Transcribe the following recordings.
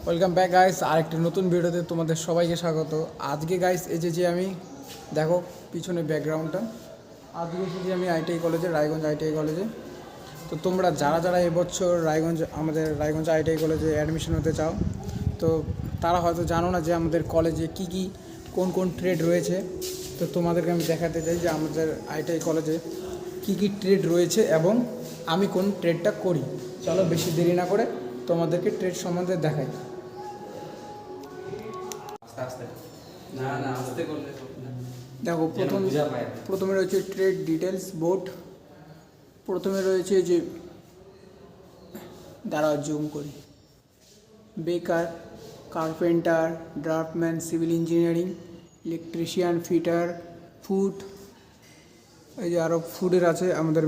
Welcome back guys, আরেকটি নতুন ভিডিওতে তোমাদের সবাইকে স্বাগত। আজকে গাইস এই যে আমি দেখো পিছনে ব্যাকগ্রাউন্ডটা, আজকে এসেছি আমি আইটিআই কলেজে, রায়গঞ্জ আইটিআই কলেজে। তো তোমরা যারা যারা এবছর আমাদের রায়গঞ্জ আইটিআই কলেজে অ্যাডমিশন হতে চাও, তো তারা হয়তো জানো না যে আমাদের কলেজে কোন কোন ট্রেড রয়েছে। তো তোমাদেরকে আমি দেখাতে চাই যে আমাদের আইটিআই কলেজে কী ট্রেড রয়েছে এবং আমি কোন ট্রেডটা করি। চলো বেশি দেরি না করে তোমাদেরকে ট্রেড সম্বন্ধে দেখাই। দেখো প্রথমে রয়েছে ট্রেড ডিটেলস বোর্ড। প্রথমে রয়েছে যে দাঁড়াও জুম করি, baker, carpenter, draftsman, civil engineering, electrician, fitter, food. এই যে আরও ফুডের আছে আমাদের,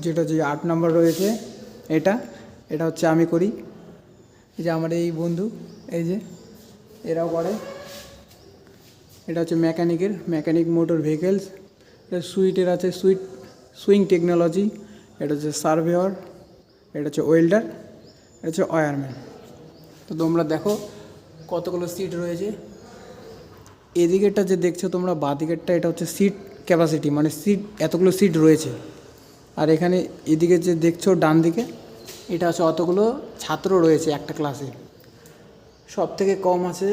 যেটা যে 8 নম্বর রয়েছে এটা হচ্ছে আমি করি। এই যে আমার এই বন্ধু, এই যে এরাও করে। এটা হচ্ছে মেকানিক মোটর ভেহিকেলস। এটা সুইটের আছে সুইং টেকনোলজি। এটা হচ্ছে সার্ভেয়র। এটা হচ্ছে ওয়েল্ডার। এটা হচ্ছে ওয়্যারম্যান। তো তোমরা দেখো কতগুলো সিট রয়েছে। এদিকেরটা যে দেখছো তোমরা বাঁদিকেরটা, এটা হচ্ছে সিট ক্যাপাসিটি, মানে সিট এতগুলো সিট রয়েছে। আর এখানে এদিকে যে দেখছো ডান দিকে, এটা হচ্ছে অতগুলো ছাত্র রয়েছে একটা ক্লাসে। সব থেকে কম আছে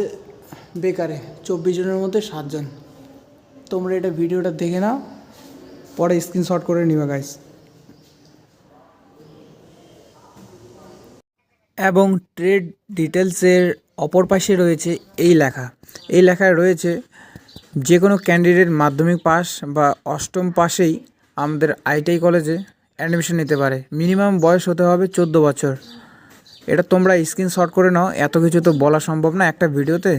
বেকারে, 24 জনের মধ্যে 7 জন। তোমরা এটা ভিডিওটা দেখে নাও, পরে স্ক্রিনশট করে নিবা গাইস। এবং ট্রেড ডিটেলসের অপর পাশে রয়েছে এই লেখায় রয়েছে যে কোনো ক্যান্ডিডেট মাধ্যমিক পাস বা অষ্টম পাশেই আমাদের আইটিআই কলেজে অ্যাডমিশন নিতে পারে। মিনিমাম বয়স হতে হবে 14 বছর। এটা তোমরা স্ক্রিনশট করে নাও, এত কিছু তো বলা সম্ভব না একটা ভিডিওতে।